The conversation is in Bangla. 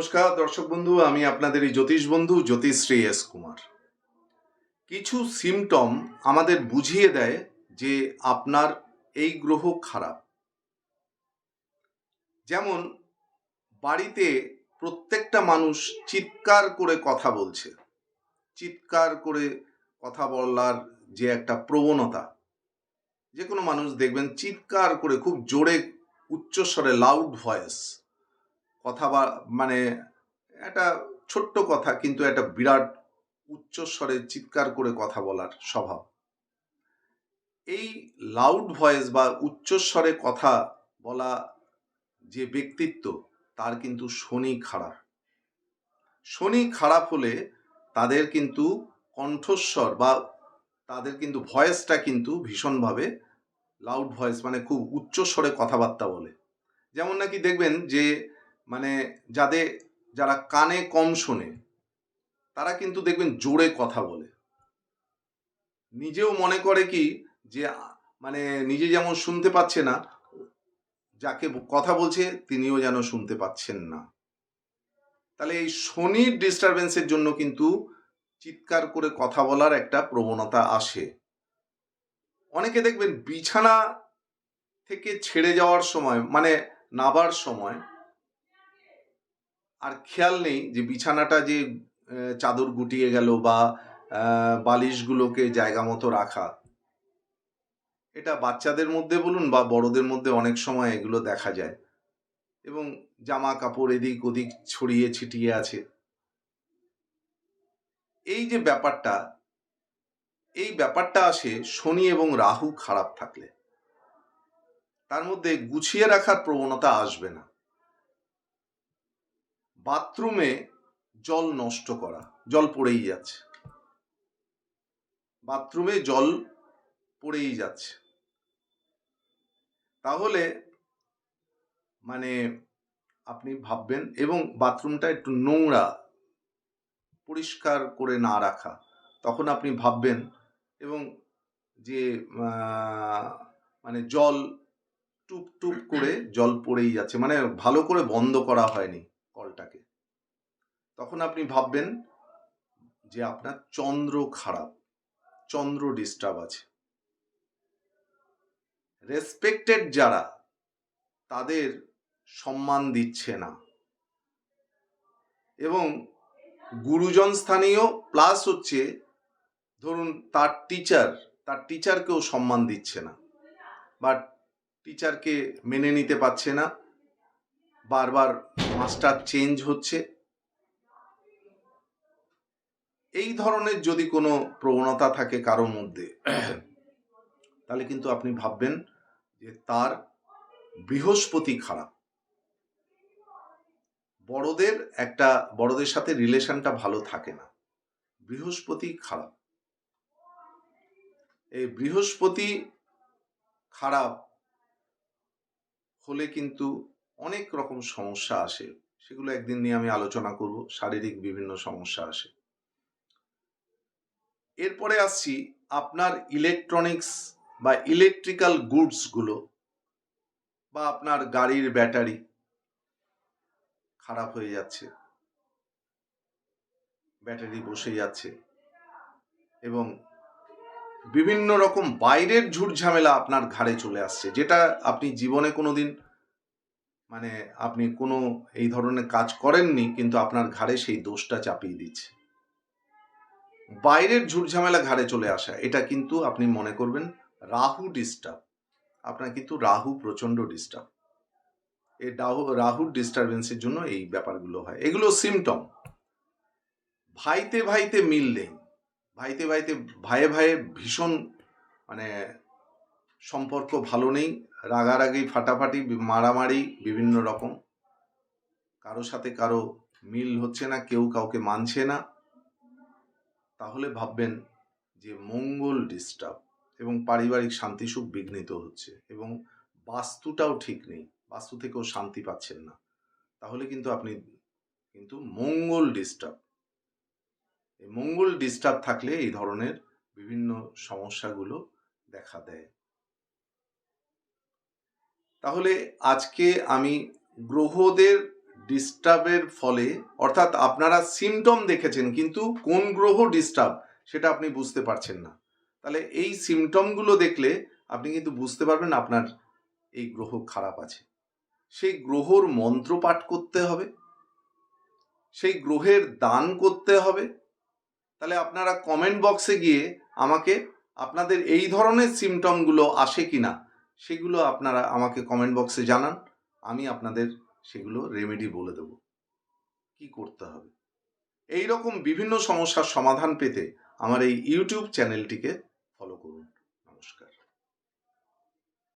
নমস্কার দর্শক বন্ধু, আমি আপনাদের এই জ্যোতিষ বন্ধু জ্যোতিশ্রী এস কুমার। কিছু সিমটম আমাদের বুঝিয়ে দেয় যে আপনার এই গ্রহ খারাপ। যেমন বাড়িতে প্রত্যেকটা মানুষ চিৎকার করে কথা বলছে, চিৎকার করে কথা বলার যে একটা প্রবণতা, যে কোনো মানুষ দেখবেন চিৎকার করে খুব জোরে উচ্চস্বরে লাউড ভয়েস কথা মানে একটা ছোট্ট কথা কিন্তু একটা বিরাট উচ্চস্বরে চিৎকার করে কথা বলার স্বভাব। এই লাউড ভয়েস বা উচ্চস্বরে কথা বলা যে ব্যক্তিত্ব, তার কিন্তু শনি খারাপ। শনি খারাপ হলে তাদের কিন্তু কণ্ঠস্বর বা তাদের কিন্তু ভয়েসটা কিন্তু ভীষণভাবে লাউড ভয়েস, মানে খুব উচ্চস্বরে কথাবার্তা বলে। যেমন নাকি দেখবেন যে মানে যারা কানে কম শোনে তারা কিন্তু দেখবেন জোরে কথা বলে, নিজেও মনে করে কি যে মানে নিজে যেমন শুনতে পাচ্ছে না, যাকে কথা বলছে তিনিও যেন শুনতে পাচ্ছেন না। তাহলে এই শনির ডিস্টারবেন্সের জন্য কিন্তু চিৎকার করে কথা বলার একটা প্রবণতা আসে। অনেকে দেখবেন বিছানা থেকে ছেড়ে যাওয়ার সময়, মানে নাবার সময় আর খেয়াল নেই যে বিছানাটা যে চাদর গুটিয়ে গেল বা বালিশগুলোকে জায়গা মতো রাখা। এটা বাচ্চাদের মধ্যে বলুন বা বড়দের মধ্যে অনেক সময় এগুলো দেখা যায়, এবং জামা কাপড় এদিক ওদিক ছড়িয়ে ছিটিয়ে আছে। এই যে ব্যাপারটা, এই ব্যাপারটা আসে শনি এবং রাহু খারাপ থাকলে। তার মধ্যে গুছিয়ে রাখার প্রবণতা আসবে না। বাথরুমে জল নষ্ট করা, জল পড়েই যাচ্ছে, বাথরুমে জল পড়েই যাচ্ছে, তাহলে মানে আপনি ভাববেন, এবং বাথরুমটা একটু নোংরা পরিষ্কার করে না রাখা, তখন আপনি ভাববেন এবং যে মানে জল টুপ টুপ করে জল পড়েই যাচ্ছে, মানে ভালো করে বন্ধ করা হয়নি কলটাকে, তখন আপনি ভাববেন যে আপনার চন্দ্র খারাপ, চন্দ্র ডিস্টার্ব আছে। রেসপেক্টেড যারা, তাদের সম্মান দিচ্ছে না, এবং গুরুজন স্থানীয় প্লাস হচ্ছে ধরুন তার টিচারকেও সম্মান দিচ্ছে না, বা টিচারকে মেনে নিতে পারছে না, বারবার মাস্টার চেঞ্জ হচ্ছে। এই ধরনের যদি কোনো প্রবণতা থাকে কারোর মধ্যে, তাহলে কিন্তু আপনি ভাববেন যে তার বৃহস্পতি খারাপ। বড়দের সাথে রিলেশনটা ভালো থাকে না, বৃহস্পতি খারাপ। এই বৃহস্পতি খারাপ হলে কিন্তু অনেক রকম সমস্যা আসে, সেগুলো একদিন নিয়ে আমি আলোচনা করব। শারীরিক বিভিন্ন সমস্যা আসে। এরপরে আসছি আপনার ইলেকট্রনিক্স বা ইলেকট্রিক্যাল গুডসগুলো, বা আপনার গাড়ির ব্যাটারি খারাপ হয়ে যাচ্ছে, ব্যাটারি বসে যাচ্ছে, এবং বিভিন্ন রকম বাইরের ঝুট ঝামেলা আপনার ঘাড়ে চলে আসছে, যেটা আপনি জীবনে কোনোদিন মানে আপনি কোনো এই ধরনের কাজ করেননি, কিন্তু আপনার ঘাড়ে সেই দোষটা চাপিয়ে দিচ্ছে। বাইরের ঝুট ঝামেলা ঘাড়ে চলে আসা, এটা কিন্তু আপনি মনে করবেন রাহু ডিস্টার্ব। আপনার কিন্তু রাহু প্রচন্ড ডিস্টার্ব। এই রাহুর ডিস্টারবেন্সের জন্য এই ব্যাপারগুলো হয়। এগুলো সিমটম। ভাইতে ভাইতে মিল নেই, ভাইতে ভাইয়ে ভীষণ মানে সম্পর্ক ভালো নেই, রাগারাগি, ফাটাফাটি, মারামারি, বিভিন্ন রকম, কারো সাথে কারো মিল হচ্ছে না, কেউ কাউকে মানছে না, তাহলে ভাববেন যে মঙ্গল ডিস্টার্ব, এবং পারিবারিক শান্তি সুখ বিঘ্নিত হচ্ছে, এবং বাস্তুটাও ঠিক নেই, বাস্তু থেকেও শান্তি পাচ্ছেন না, তাহলে কিন্তু আপনি কিন্তু মঙ্গল ডিস্টার্ব। এই মঙ্গল ডিস্টার্ব থাকলে এই ধরনের বিভিন্ন সমস্যাগুলো দেখা দেয়। তাহলে আজকে আমি গ্রহদের ডিস্টার্বের ফলে, অর্থাৎ আপনারা সিমটম দেখেছেন কিন্তু কোন গ্রহ ডিস্টার্ব সেটা আপনি বুঝতে পারছেন না, তাহলে এই সিমটমগুলো দেখলে আপনি কিন্তু বুঝতে পারবেন আপনার এই গ্রহ খারাপ আছে। সেই গ্রহর মন্ত্র পাঠ করতে হবে, সেই গ্রহের দান করতে হবে। তাহলে আপনারা কমেন্ট বক্সে গিয়ে আমাকে আপনাদের এই ধরনের সিমটমগুলো আসে কিনা সেগুলো আপনারা আমাকে কমেন্ট বক্সে জানান, আমি আপনাদের সেগুলো রেমেডি বলে দেব কি করতে হবে। এই রকম বিভিন্ন সমস্যার সমাধান পেতে আমার এই ইউটিউব চ্যানেলটিকে ফলো করুন। নমস্কার।